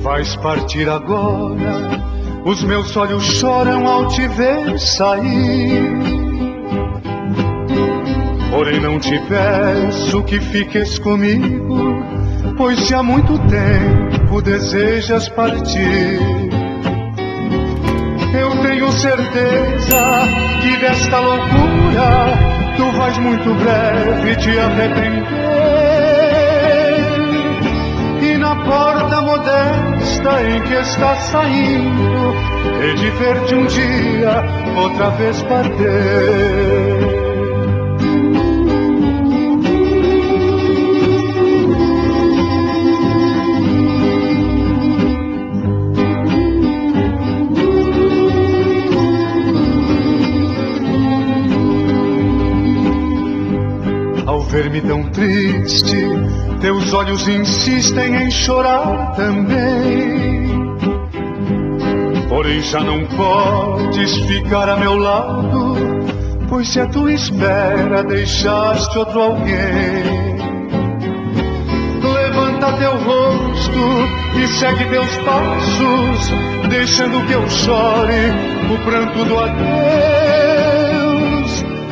Vais partir agora, os meus olhos choram ao te ver sair. Porém não te peço que fiques comigo, pois se há muito tempo desejas partir. Eu tenho certeza que desta loucura tu vais muito breve te arrepender. E na porta modesta em que estás saindo, hei de ver-te um dia outra vez bater. Ver-me tão triste, teus olhos insistem em chorar também. Porém já não podes ficar a meu lado, pois se a tua espera deixaste outro alguém. Levanta teu rosto e segue teus passos, deixando que eu chore o pranto do adeus.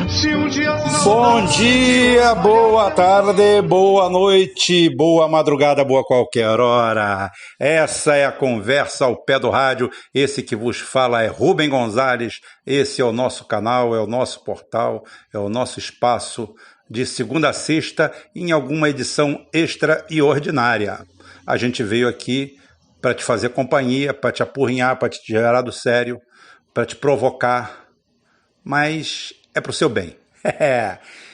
Se um dia... Bom dia, boa tarde, boa noite, boa madrugada, boa qualquer hora. Essa é a conversa ao pé do rádio. Esse que vos fala é Rubem Gonzalez. Esse é o nosso canal, é o nosso portal, é o nosso espaço de segunda a sexta em alguma edição extra e ordinária. A gente veio aqui para te fazer companhia, para te apurrinhar, para te tirar do sério, para te provocar, mas é para o seu bem.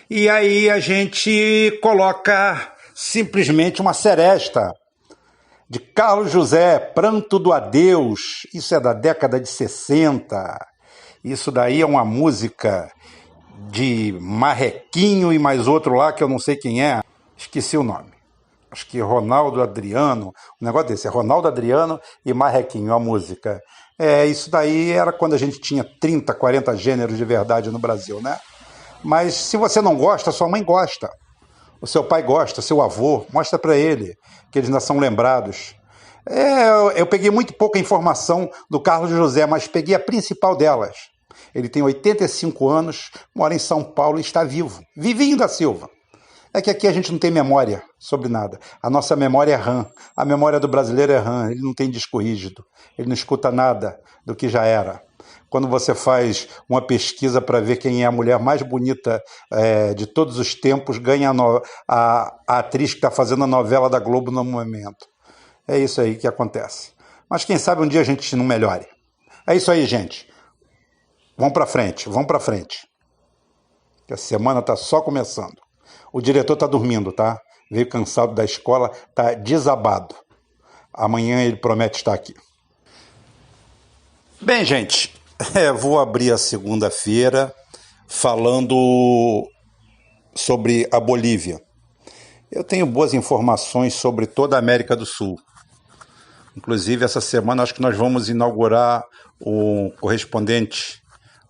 E aí a gente coloca simplesmente uma seresta de Carlos José, Pranto do Adeus. Isso é da década de 60. Isso daí é uma música de Marrequinho e mais outro lá que eu não sei quem é. Esqueci o nome. Acho que Ronaldo Adriano, um negócio desse. É Ronaldo Adriano e Marrequinho, a música. Isso daí era quando a gente tinha 30, 40 gêneros de verdade no Brasil, né? Mas se você não gosta, sua mãe gosta, o seu pai gosta, seu avô, mostra para ele que eles ainda são lembrados. Eu peguei muito pouca informação do Carlos José, mas peguei a principal delas. Ele tem 85 anos, mora em São Paulo e está vivo, vivinho da Silva. É que aqui a gente não tem memória sobre nada. A nossa memória é RAM. A memória do brasileiro é RAM. Ele não tem disco rígido. Ele não escuta nada do que já era. Quando você faz uma pesquisa para ver quem é a mulher mais bonita de todos os tempos, ganha a atriz que está fazendo a novela da Globo no momento. É isso aí que acontece. Mas quem sabe um dia a gente não melhore. É isso aí, gente. Vamos para frente, vamos para frente. Que a semana está só começando. O diretor está dormindo, tá? Veio cansado da escola, está desabado. Amanhã ele promete estar aqui. Bem, gente... vou abrir a segunda-feira falando sobre a Bolívia. Eu tenho boas informações sobre toda a América do Sul. Inclusive, essa semana acho que nós vamos inaugurar o correspondente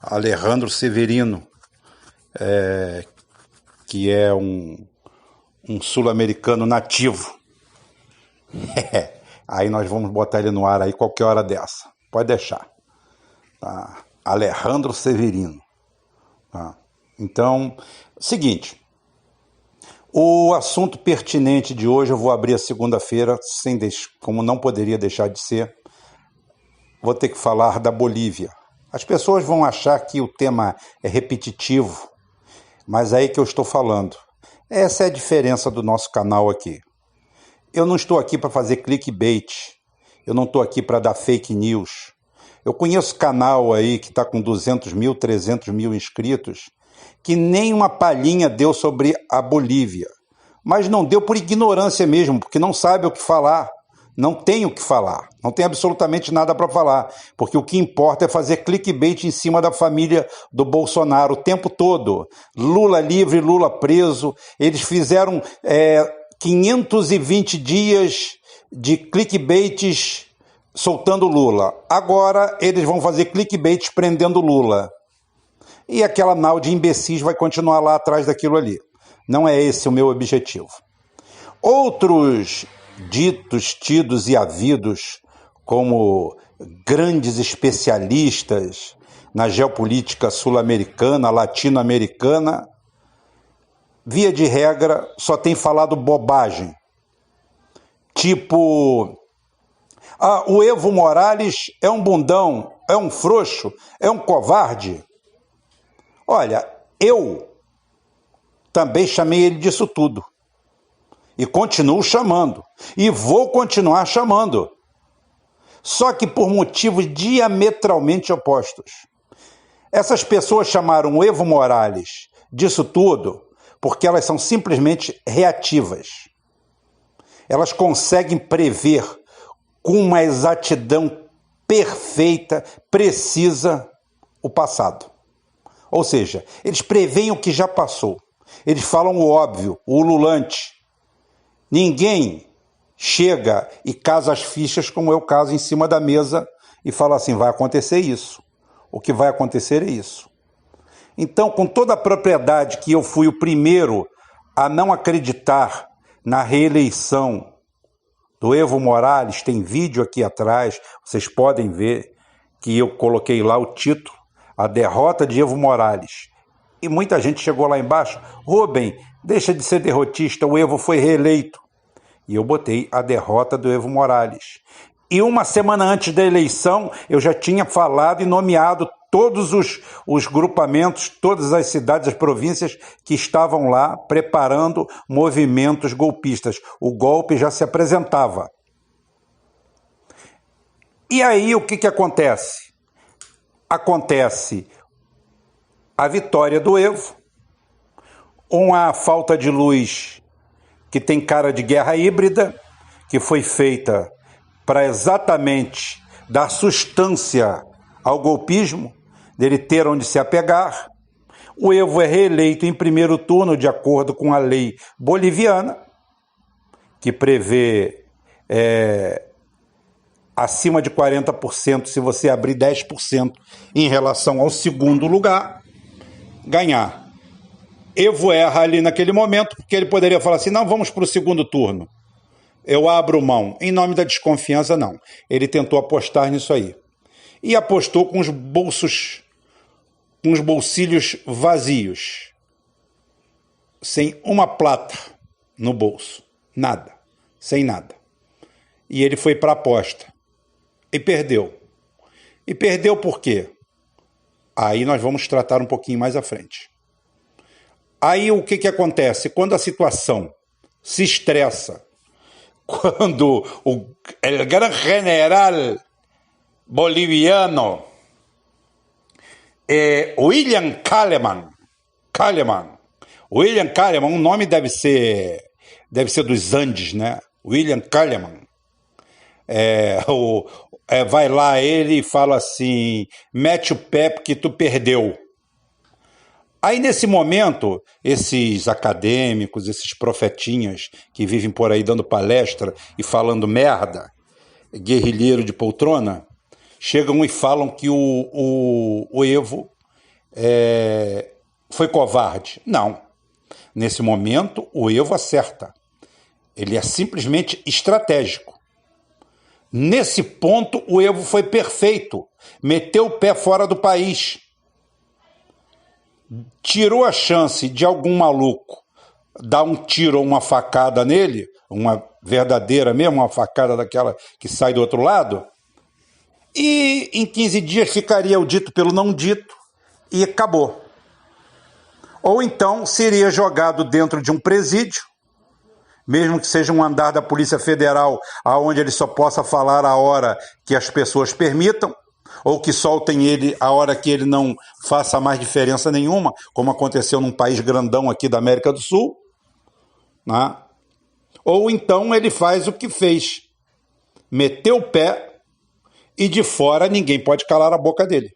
Alejandro Severino, que é um sul-americano nativo. Aí nós vamos botar ele no ar aí qualquer hora dessa. Pode deixar. Tá. Alejandro Severino. Tá. Então, seguinte, o assunto pertinente de hoje eu vou abrir a segunda-feira, como não poderia deixar de ser, vou ter que falar da Bolívia. As pessoas vão achar que o tema é repetitivo, mas é aí que eu estou falando. Essa é a diferença do nosso canal aqui. Eu não estou aqui para fazer clickbait, eu não estou aqui para dar fake news. Eu conheço canal aí que está com 200 mil, 300 mil inscritos, que nem uma palhinha deu sobre a Bolívia. Mas não deu por ignorância mesmo, porque não sabe o que falar. Não tem o que falar. Não tem absolutamente nada para falar. Porque o que importa é fazer clickbait em cima da família do Bolsonaro o tempo todo. Lula livre, Lula preso. Eles fizeram 520 dias de clickbaits soltando Lula. Agora eles vão fazer clickbait prendendo Lula. E aquela nau de imbecis vai continuar lá atrás daquilo ali. Não é esse o meu objetivo. Outros ditos, tidos e havidos como grandes especialistas na geopolítica sul-americana, latino-americana, via de regra, só tem falado bobagem. Tipo, o Evo Morales é um bundão, é um frouxo, é um covarde. Olha, eu também chamei ele disso tudo. E continuo chamando. E vou continuar chamando. Só que por motivos diametralmente opostos. Essas pessoas chamaram o Evo Morales disso tudo porque elas são simplesmente reativas. Elas conseguem prever com uma exatidão perfeita, precisa, o passado. Ou seja, eles preveem o que já passou. Eles falam o óbvio, o ululante. Ninguém chega e casa as fichas como eu caso em cima da mesa e fala assim, vai acontecer isso. O que vai acontecer é isso. Então, com toda a propriedade que eu fui o primeiro a não acreditar na reeleição do Evo Morales, tem vídeo aqui atrás, vocês podem ver que eu coloquei lá o título, A Derrota de Evo Morales. E muita gente chegou lá embaixo, Rubem, deixa de ser derrotista, o Evo foi reeleito. E eu botei a derrota do Evo Morales. E uma semana antes da eleição, eu já tinha falado e nomeado todos os grupamentos, todas as cidades, as províncias que estavam lá preparando movimentos golpistas. O golpe já se apresentava. E aí o que acontece? Acontece a vitória do Evo, uma falta de luz que tem cara de guerra híbrida, que foi feita para exatamente dar sustância ao golpismo, dele ter onde se apegar. O Evo é reeleito em primeiro turno, de acordo com a lei boliviana, que prevê acima de 40% se você abrir 10% em relação ao segundo lugar, ganhar. Evo erra ali naquele momento, porque ele poderia falar assim, não, vamos para o segundo turno. Eu abro mão. Em nome da desconfiança, não. Ele tentou apostar nisso aí. E apostou com os bolsilhos vazios. Sem uma plata no bolso. Nada. Sem nada. E ele foi para a aposta. E perdeu. E perdeu por quê? Aí nós vamos tratar um pouquinho mais à frente. Aí o que acontece? Quando a situação se estressa, quando o gran general boliviano William Kaleman, um nome deve ser dos Andes, né? William Kaleman. Vai lá ele e fala assim, mete o pé porque tu perdeu. Aí, nesse momento, esses acadêmicos, esses profetinhas que vivem por aí dando palestra e falando merda, guerrilheiro de poltrona, chegam e falam que o Evo foi covarde. Não. Nesse momento, o Evo acerta. Ele é simplesmente estratégico. Nesse ponto, o Evo foi perfeito. Meteu o pé fora do país. Tirou a chance de algum maluco dar um tiro ou uma facada nele, uma verdadeira mesmo, uma facada daquela que sai do outro lado, e em 15 dias ficaria o dito pelo não dito e acabou. Ou então seria jogado dentro de um presídio, mesmo que seja um andar da Polícia Federal, aonde ele só possa falar a hora que as pessoas permitam, ou que soltem ele a hora que ele não faça mais diferença nenhuma, como aconteceu num país grandão aqui da América do Sul, né? Ou então ele faz o que fez, meteu o pé e de fora ninguém pode calar a boca dele.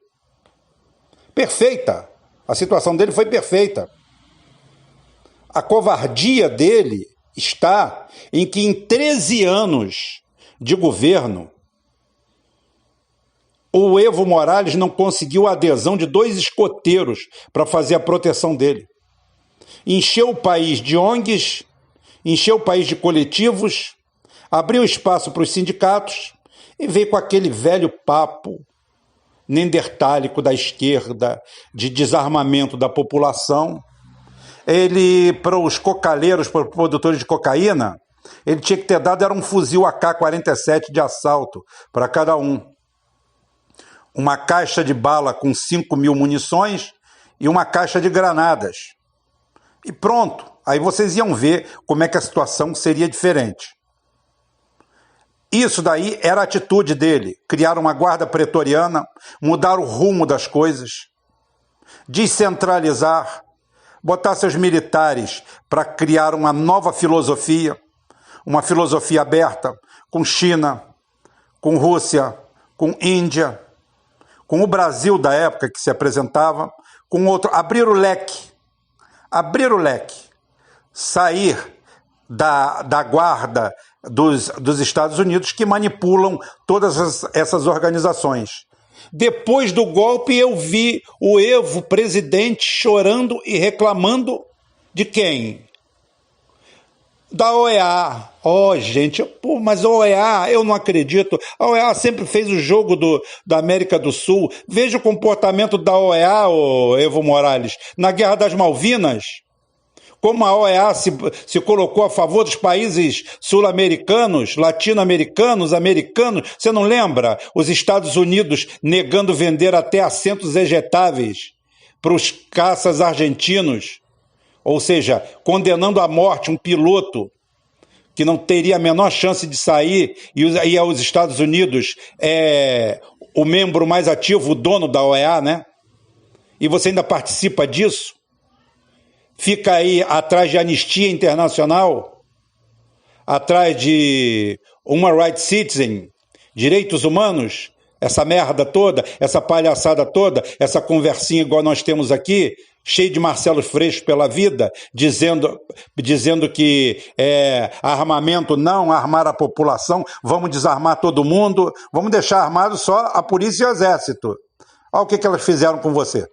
Perfeita, a situação dele foi perfeita. A covardia dele está em que em 13 anos de governo, o Evo Morales não conseguiu a adesão de 2 escoteiros para fazer a proteção dele. Encheu o país de ONGs, encheu o país de coletivos, abriu espaço para os sindicatos e veio com aquele velho papo neandertálico da esquerda de desarmamento da população. Ele, para os cocaleiros, para os produtores de cocaína, ele tinha que ter dado era um fuzil AK-47 de assalto para cada um. Uma caixa de bala com 5.000 munições e uma caixa de granadas. E pronto, aí vocês iam ver como é que a situação seria diferente. Isso daí era a atitude dele, criar uma guarda pretoriana, mudar o rumo das coisas, descentralizar, botar seus militares para criar uma nova filosofia, uma filosofia aberta, com China, com Rússia, com Índia, com o Brasil da época que se apresentava, com outro, abrir o leque, sair da guarda dos Estados Unidos que manipulam todas essas organizações. Depois do golpe eu vi o Evo, presidente, chorando e reclamando de quem? Da OEA. Gente, mas a OEA, eu não acredito. A OEA sempre fez o jogo da América do Sul. Veja o comportamento da OEA, Evo Morales, na Guerra das Malvinas. Como a OEA se colocou a favor dos países sul-americanos, latino-americanos, americanos. Você não lembra? Os Estados Unidos negando vender até assentos ejetáveis para os caças argentinos. Ou seja, condenando à morte um piloto que não teria a menor chance de sair, e os Estados Unidos é o membro mais ativo, o dono da OEA, né? E você ainda participa disso? Fica aí atrás de anistia internacional, atrás de Human Rights Citizen, direitos humanos, essa merda toda, essa palhaçada toda, essa conversinha igual nós temos aqui, cheio de Marcelo Freixo pela vida, dizendo que armamento não, armar a população, vamos desarmar todo mundo, vamos deixar armado só a polícia e o exército. Olha o que elas fizeram com você.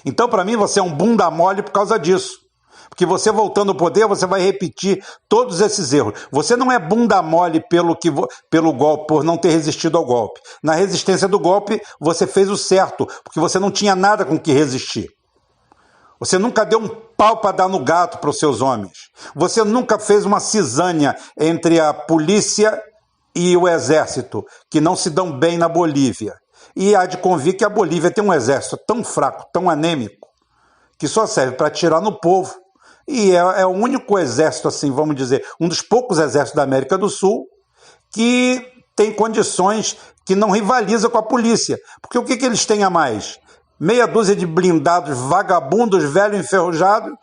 Então, para mim, você é um bunda mole por causa disso. Porque você voltando ao poder, você vai repetir todos esses erros. Você não é bunda mole pelo golpe, por não ter resistido ao golpe. Na resistência do golpe, você fez o certo, porque você não tinha nada com que resistir. Você nunca deu um pau para dar no gato para os seus homens. Você nunca fez uma cisânia entre a polícia e o exército, que não se dão bem na Bolívia. E há de convir que a Bolívia tem um exército tão fraco, tão anêmico, que só serve para atirar no povo. E é o único exército, assim, vamos dizer, um dos poucos exércitos da América do Sul que tem condições que não rivaliza com a polícia. Porque o que eles têm a mais? Meia dúzia de blindados vagabundos, velho enferrujado,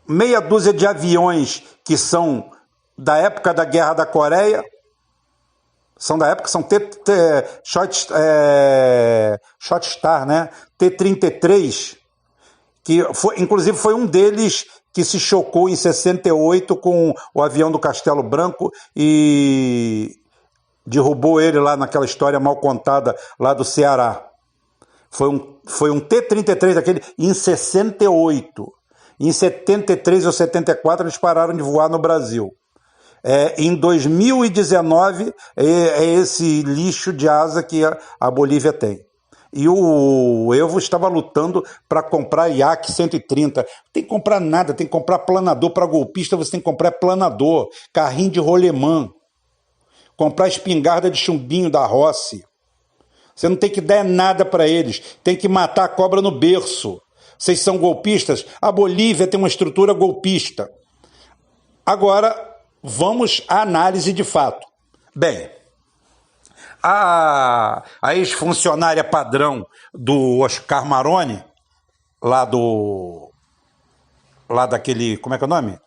meia dúzia de aviões que são da época da Guerra da Coreia, são da época, são Shotstar, né? T-33, que inclusive foi um deles que se chocou em 68 com o avião do Castelo Branco e derrubou ele lá naquela história mal contada lá do Ceará. Foi um T-33 daquele em 68. Em 73 ou 74 eles pararam de voar no Brasil. Em 2019 é esse lixo de asa que a Bolívia tem. E o Evo estava lutando para comprar IAC 130. Não tem que comprar nada, tem que comprar planador para golpista, você tem que comprar planador, carrinho de rolemã, comprar espingarda de chumbinho da Rossi. Você não tem que dar nada para eles, tem que matar a cobra no berço. Vocês são golpistas? A Bolívia tem uma estrutura golpista. Agora, vamos à análise de fato. Bem, a ex-funcionária padrão do Oscar Maroni, lá daquele, como é que é o nome?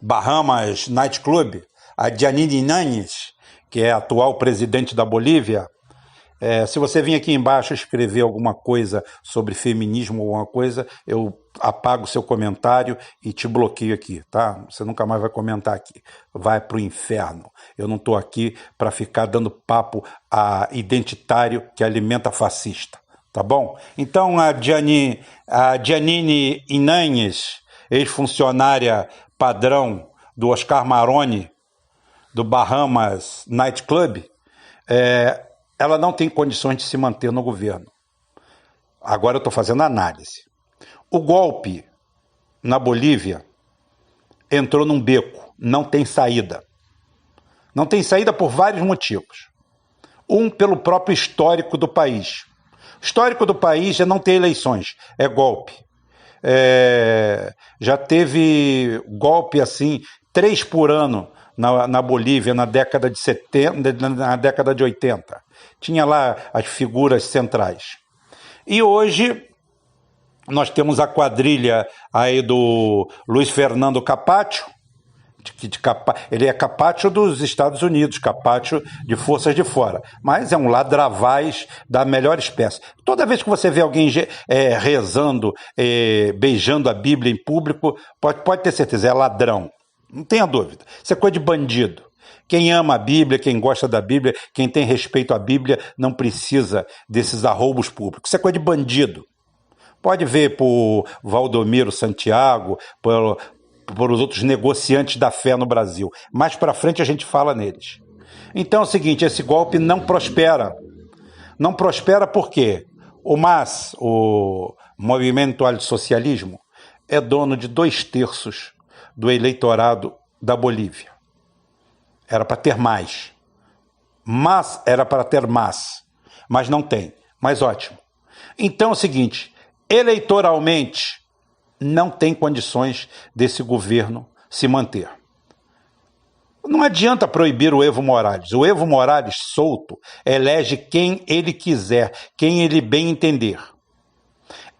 Bahamas Night Club, a Janine Áñez, que é a atual presidente da Bolívia. Se você vir aqui embaixo escrever alguma coisa sobre feminismo ou alguma coisa, eu apago o seu comentário e te bloqueio aqui, tá? Você nunca mais vai comentar aqui. Vai pro inferno. Eu não estou aqui para ficar dando papo a identitário que alimenta fascista, tá bom? Então a Janine Áñez, ex-funcionária padrão do Oscar Maroni, do Bahamas Night Club, ela não tem condições de se manter no governo. Agora eu estou fazendo análise. O golpe na Bolívia entrou num beco, não tem saída. Não tem saída por vários motivos. Um, pelo próprio histórico do país. O histórico do país é não ter eleições, é golpe. Já teve golpe assim, 3 por ano na Bolívia, na década de 70, na década de 80. Tinha lá as figuras centrais. E hoje nós temos a quadrilha aí do Luiz Fernando Capaccio, ele é Capaccio dos Estados Unidos, Capaccio de forças de fora, mas é um ladravaz da melhor espécie. Toda vez que você vê alguém rezando, beijando a Bíblia em público, pode ter certeza, é ladrão, não tenha dúvida, isso é coisa de bandido. Quem ama a Bíblia, quem gosta da Bíblia, quem tem respeito à Bíblia, não precisa desses arroubos públicos, isso é coisa de bandido. Pode ver por Valdomiro Santiago, por os outros negociantes da fé no Brasil. Mais para frente a gente fala neles. Então é o seguinte, esse golpe não prospera. Não prospera porque o MAS, o Movimento al Socialismo, é dono de 2/3 do eleitorado da Bolívia. Era para ter mais. Mas era para ter mais. Mas não tem. Mas ótimo. Então é o seguinte, eleitoralmente, não tem condições desse governo se manter. Não adianta proibir o Evo Morales. O Evo Morales, solto, elege quem ele quiser, quem ele bem entender.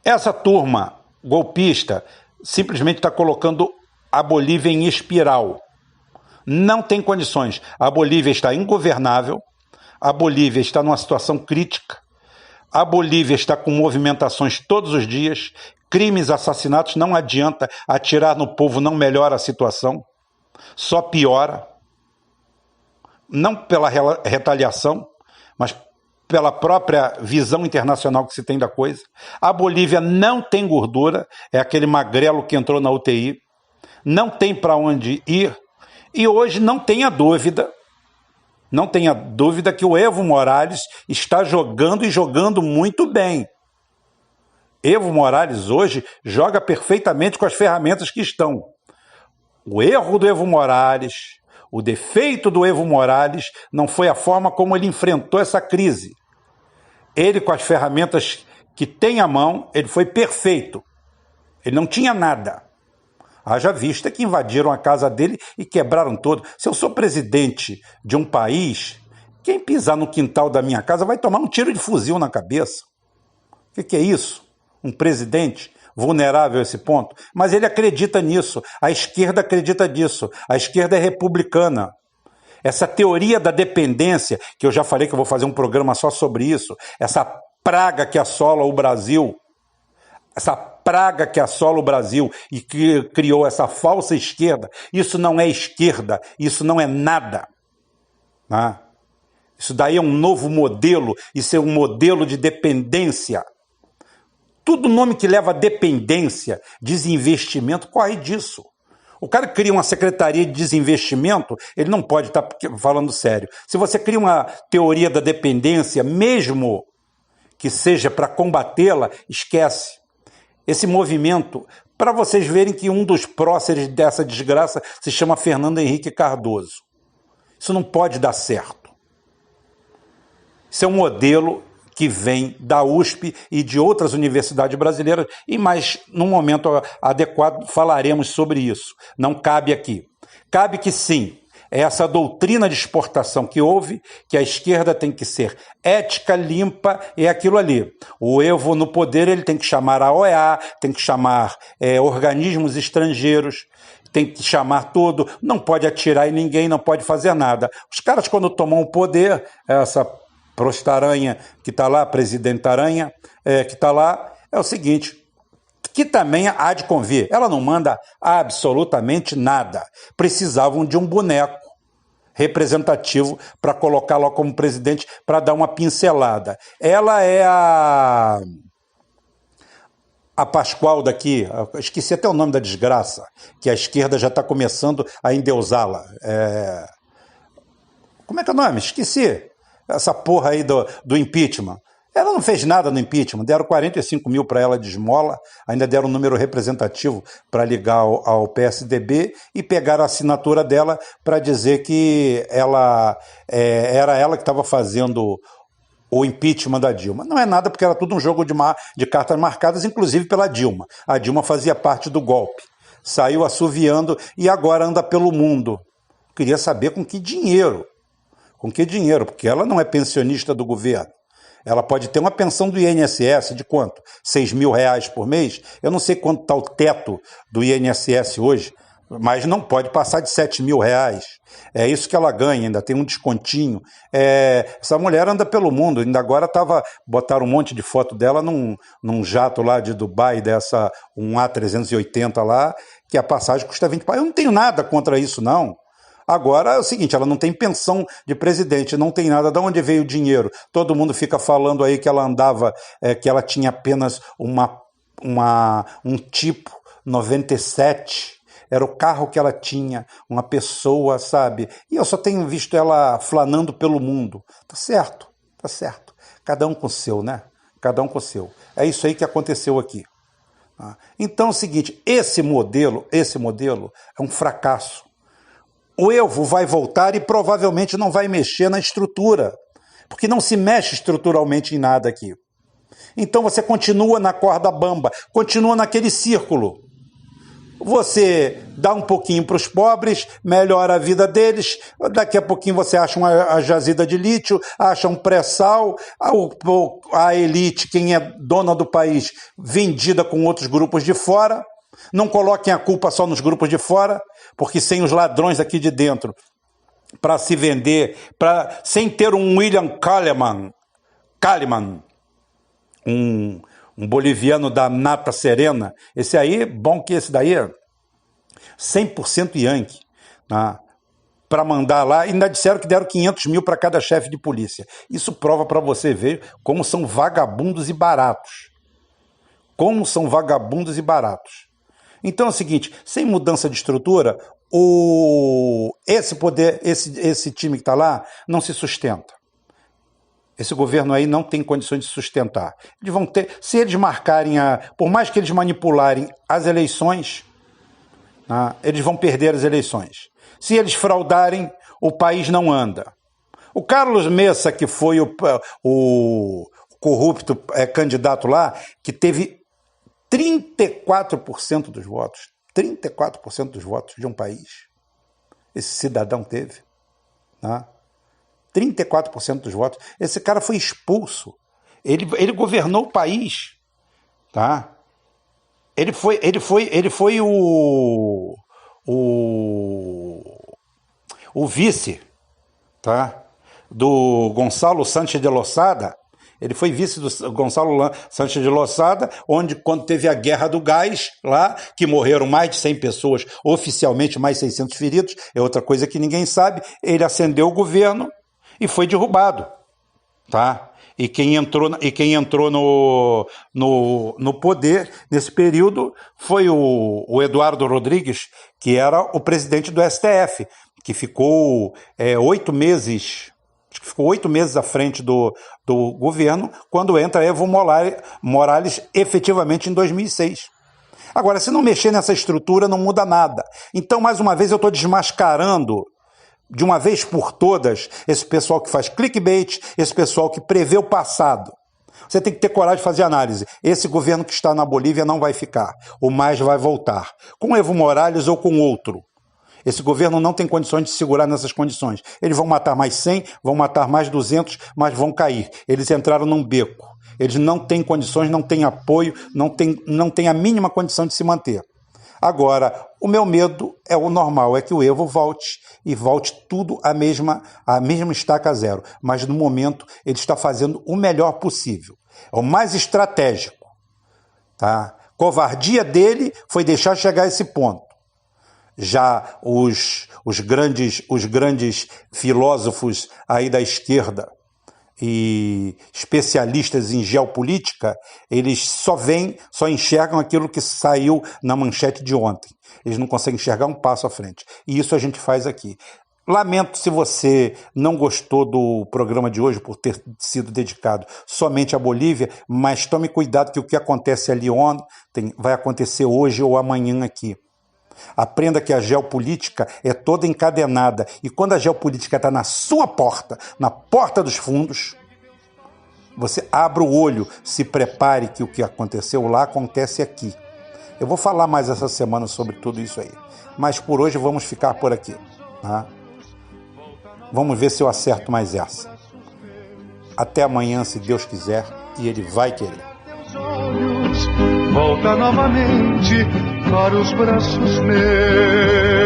Essa turma golpista simplesmente está colocando a Bolívia em espiral. Não tem condições. A Bolívia está ingovernável, a Bolívia está numa situação crítica, a Bolívia está com movimentações todos os dias, crimes, assassinatos, não adianta, atirar no povo não melhora a situação, só piora, não pela retaliação, mas pela própria visão internacional que se tem da coisa. A Bolívia não tem gordura, é aquele magrelo que entrou na UTI, não tem para onde ir, e hoje não tenha dúvida que o Evo Morales está jogando e jogando muito bem. Evo Morales hoje joga perfeitamente com as ferramentas que estão. O erro do Evo Morales, o defeito do Evo Morales não foi a forma como ele enfrentou essa crise. Ele, com as ferramentas que tem à mão, ele foi perfeito. Ele não tinha nada. Haja vista que invadiram a casa dele e quebraram todo. Se eu sou presidente de um país, quem pisar no quintal da minha casa vai tomar um tiro de fuzil na cabeça. O que é isso? Um presidente vulnerável a esse ponto? Mas ele acredita nisso, a esquerda acredita nisso, a esquerda é republicana. Essa teoria da dependência, que eu já falei que eu vou fazer um programa só sobre isso, essa praga que assola o Brasil, e que criou essa falsa esquerda, isso não é esquerda, isso não é nada. Né? Isso daí é um novo modelo, isso é um modelo de dependência. Tudo nome que leva a dependência, desinvestimento, corre disso. O cara que cria uma secretaria de desinvestimento, ele não pode estar falando sério. Se você cria uma teoria da dependência, mesmo que seja para combatê-la, esquece. Esse movimento, para vocês verem que um dos próceres dessa desgraça se chama Fernando Henrique Cardoso. Isso não pode dar certo. Isso é um modelo que vem da USP e de outras universidades brasileiras, e mais num momento adequado falaremos sobre isso. Não cabe aqui. Cabe que sim, é essa doutrina de exportação que houve, que a esquerda tem que ser ética, limpa, é aquilo ali. O Evo no poder, ele tem que chamar a OEA, tem que chamar organismos estrangeiros, tem que chamar tudo, não pode atirar em ninguém, não pode fazer nada. Os caras, quando tomam o poder, essa Prostaranha que está lá, Presidente Aranha, que está lá, é o seguinte, que também há de convir, ela não manda absolutamente nada. Precisavam de um boneco representativo para colocar lá como presidente, para dar uma pincelada. Ela é a Pascoal daqui, esqueci até o nome da desgraça, que a esquerda já está começando a endeusá-la. Como é que é o nome? Esqueci. Essa porra aí do impeachment. Ela não fez nada no impeachment, deram 45 mil para ela de esmola, ainda deram um número representativo para ligar ao PSDB e pegaram a assinatura dela para dizer que ela era ela que estava fazendo o impeachment da Dilma. Não é nada, porque era tudo um jogo de cartas marcadas, inclusive pela Dilma. A Dilma fazia parte do golpe. Saiu assoviando e agora anda pelo mundo. Queria saber com que dinheiro. Com que dinheiro? Porque ela não é pensionista do governo. Ela pode ter uma pensão do INSS de quanto? 6 mil reais por mês? Eu não sei quanto está o teto do INSS hoje, mas não pode passar de 7 mil reais. É isso que ela ganha, ainda tem um descontinho. Essa mulher anda pelo mundo, ainda agora botaram um monte de foto dela num jato lá de Dubai, um A380 lá, que a passagem custa 20 reais. Eu não tenho nada contra isso, não. Agora é o seguinte, ela não tem pensão de presidente, não tem nada. De onde veio o dinheiro? Todo mundo fica falando aí que ela andava, que ela tinha apenas um tipo 97, era o carro que ela tinha, uma pessoa, sabe? E eu só tenho visto ela flanando pelo mundo. Tá certo, tá certo. Cada um com o seu, né? Cada um com o seu. É isso aí que aconteceu aqui. Então é o seguinte, esse modelo é um fracasso. O Evo vai voltar e provavelmente não vai mexer na estrutura, porque não se mexe estruturalmente em nada aqui. Então você continua na corda bamba, continua naquele círculo. Você dá um pouquinho para os pobres, melhora a vida deles, daqui a pouquinho você acha uma jazida de lítio, acha um pré-sal, a elite, quem é dona do país, vendida com outros grupos de fora. Não coloquem a culpa só nos grupos de fora, porque sem os ladrões aqui de dentro, para se vender, sem ter um William Kalimann, um boliviano da Nata Serena, esse aí, bom que esse daí é 100% Yankee, né? Para mandar lá, ainda disseram que deram 500 mil para cada chefe de polícia. Isso prova para você ver como são vagabundos e baratos. Como são vagabundos e baratos. Então é o seguinte, sem mudança de estrutura, esse time que está lá não se sustenta. Esse governo aí não tem condições de sustentar. Eles vão ter, se eles marcarem, por mais que eles manipularem as eleições, eles vão perder as eleições. Se eles fraudarem, o país não anda. O Carlos Messa, que foi o corrupto candidato lá, que teve 34% dos votos. 34% dos votos de um país. Esse cidadão teve. 34% dos votos. Esse cara foi expulso. Ele governou o país. Tá? Ele foi o vice, tá? Do Gonçalo Sánchez de Losada. Ele foi vice do Gonçalo Sánchez de Losada, quando teve a guerra do gás lá, que morreram mais de 100 pessoas, oficialmente mais 600 feridos, é outra coisa que ninguém sabe, ele ascendeu o governo e foi derrubado, tá? E quem entrou no poder nesse período foi o Eduardo Rodrigues, que era o presidente do STF, que ficou 8 meses... Acho que ficou 8 meses à frente do governo, quando entra Evo Morales efetivamente em 2006. Agora, se não mexer nessa estrutura, não muda nada. Então, mais uma vez, eu estou desmascarando, de uma vez por todas, esse pessoal que faz clickbait, esse pessoal que prevê o passado. Você tem que ter coragem de fazer análise. Esse governo que está na Bolívia não vai ficar. O mais vai voltar. Com Evo Morales ou com outro. Esse governo não tem condições de segurar nessas condições. Eles vão matar mais 100, vão matar mais 200, mas vão cair. Eles entraram num beco. Eles não têm condições, não têm apoio, não têm a mínima condição de se manter. Agora, o meu medo é o normal, é que o Evo volte e volte tudo a mesma estaca zero. Mas no momento ele está fazendo o melhor possível. É o mais estratégico. Tá? Covardia dele foi deixar chegar a esse ponto. Já os grandes filósofos aí da esquerda e especialistas em geopolítica, eles só enxergam aquilo que saiu na manchete de ontem. Eles não conseguem enxergar um passo à frente. E isso a gente faz aqui. Lamento se você não gostou do programa de hoje por ter sido dedicado somente à Bolívia, mas tome cuidado que o que acontece ali ontem vai acontecer hoje ou amanhã aqui. Aprenda que a geopolítica é toda encadenada e quando a geopolítica está na sua porta, na porta dos fundos, você abre o olho, se prepare que o que aconteceu lá acontece aqui. Eu vou falar mais essa semana sobre tudo isso aí, mas por hoje vamos ficar por aqui, tá? Vamos ver se eu acerto mais essa. Até amanhã, se Deus quiser, e Ele vai querer. Volta novamente para os braços meus.